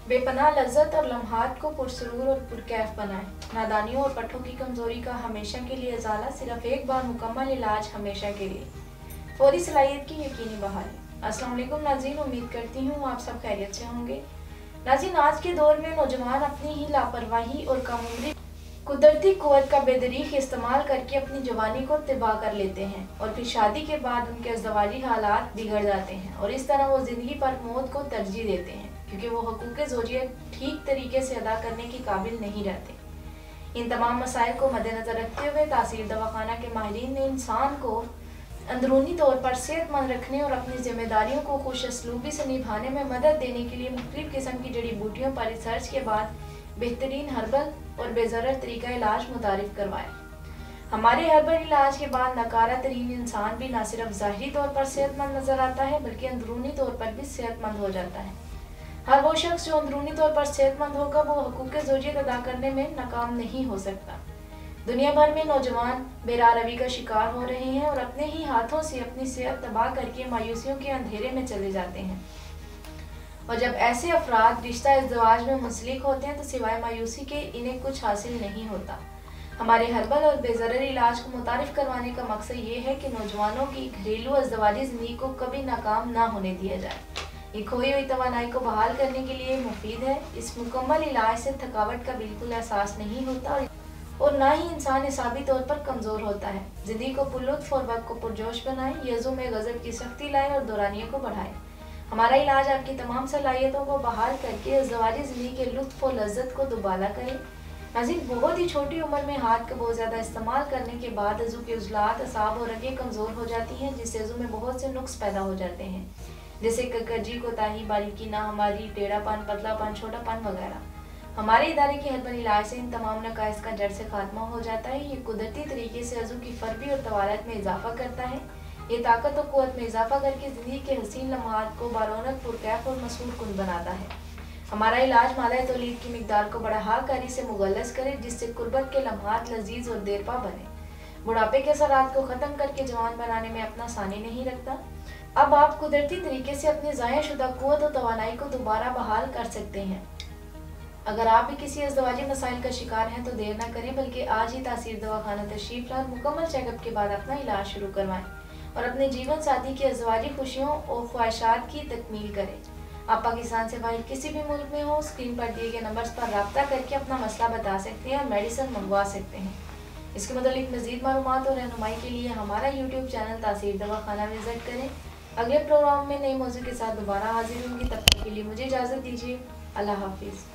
बेपनाह लज्जत और लम्हात को पुरसरूर और पुरकैफ बनाएं। नादानियों और पट्ठों की कमजोरी का हमेशा के लिए इजाला, सिर्फ एक बार मुकम्मल इलाज हमेशा के लिए। फौरी सलाहियत की यकीनी बहाली। अस्सलाम वालेकुम नाज़रीन, उम्मीद करती हूँ आप सब खैरियत से होंगे। नाज़रीन, आज के दौर में नौजवान अपनी ही लापरवाही और कमउम्री कुदरती कुव्वत का बेदरीक इस्तेमाल करके अपनी जवानी को तबाह कर लेते हैं और फिर शादी के बाद उनके अज़दवाजी हालात बिगड़ जाते हैं और इस तरह वो ज़िंदगी पर मौत को तरजीह देते हैं क्योंकि वो हकूक़ ज़ौजियत ठीक तरीके से अदा करने के काबिल नहीं रहते। इन तमाम मसाइल को मद्देनज़र रखते हुए तासीर दवाखाना के माहिरीन ने इंसान को अंदरूनी तौर पर सेहतमंद रखने और अपनी जिम्मेदारियों को खुशअस्लूबी से निभाने में मदद देने के लिए मुख्तलिफ किस्म की जड़ी बूटियों पर रिसर्च के बाद बेहतरीन हर्बल और बेज़रर तरीका इलाज मुतारिफ करवाया। हमारे हर्बल इलाज के बाद नकारा तरीन इंसान भी न सिर्फ ज़ाहिरी तौर पर सेहतमंद नजर आता है बल्कि अंदरूनी तौर पर भी सेहतमंद हो जाता है। हर वो शख्स जो अंदरूनी तौर पर सेहतमंद होगा वो हकूक़ ज़ौजियत अदा करने में नाकाम नहीं हो सकता। दुनिया भर में नौजवान बेरारवी का शिकार हो रहे हैं और अपने ही हाथों से अपनी सेहत तबाह करके मायूसियों के अंधेरे में चले जाते हैं। और जब ऐसे अफराद रिश्ता इज़्दिवाज में मुंसलिक होते हैं तो सिवाय मायूसी के इन्हें कुछ हासिल नहीं होता। हमारे हर्बल और बेज़रर इलाज को मुतारिफ करवाने का मकसद ये है कि नौजवानों की घरेलू इज़्दिवाजी ज़िंदगी को कभी नाकाम ना होने दिया जाए। ये खोई हुई तवानाई को बहाल करने के लिए मुफीद है। इस मुकम्मल इलाज से थकावट का बिल्कुल एहसास नहीं होता और ना ही इंसान हिसाबी तौर पर कमज़ोर होता है। ज़िंदगी को पुरलुत्फ़ और वक्त को पुरजोश बनाएं, यज़ू में गज़ब की सख्ती लाएं और दौरानियों को बढ़ाएं। हमारा इलाज आपकी तमाम सलाहियतों को बहाल करके इज़्दिवाजी ज़िंदगी के लुत्फ़ और लज्जत को दुबाला करे। नाज़रीन, बहुत ही छोटी उम्र में हाथ का बहुत ज़्यादा इस्तेमाल करने के बाद अज़ू के उज़लात, असाब और रगें कमज़ोर हो जाती हैं जिससे अज़ू में बहुत से नुक्स पैदा हो जाते हैं जैसे ककजी, कोताही, बारीकी, नाहमारी, टेढ़ापन, पतलापन, छोटापन वगैरह। हमारे इदारे के हर्बल इलाज से इन तमाम नकाइस का जड़ से खात्मा हो जाता है। ये कुदरती तरीके से अज़ू की फरबी और तवारत में इजाफा करता है। ये ताकत और क़ुव्वत में इजाफा करके ज़िंदगी के हसीन लम्हात को बारौनक, पुरकैफ और मसरूर कुन बनाता है। हमारा इलाज मादा तौलीद की मिकदार को बढ़ा कर इसे मुगल्लस करे जिससे कुर्बत के लम्हात लजीज और देरपा बने। बुढ़ापे के असरात को ख़त्म करके जवान बनाने में अपना सानी नहीं रखता। अब आप कुदरती तरीके से अपनी ज़ाया शुदा क़ुव्वत और तवानाई को दोबारा बहाल कर सकते हैं। अगर आप भी किसी इज़्दिवाजी मसाइल का शिकार हैं तो देर न करें बल्कि आज ही तासीर दवाखाना तशरीफ़ लाकर मुकम्मल चेकअप के बाद अपना इलाज शुरू करवाएं और अपने जीवन साथी की इज़्दिवाजी खुशियों और ख्वाहिशात की तकमील करें। आप पाकिस्तान से बाहर किसी भी मुल्क में हो, स्क्रीन पर दिए गए नंबर्स पर रब्ता करके अपना मसला बता सकते हैं और मेडिसिन मंगवा सकते हैं। इसके मुतालिक मज़ीद मालूमात और रहनुमाई के लिए हमारा यूट्यूब चैनल तासीर दवाखाना विज़िट करें। अगले प्रोग्राम में नए मौजू के साथ दोबारा हाजिर होंगी, तब तक के लिए मुझे इजाज़त दीजिए। अल्लाह हाफिज़।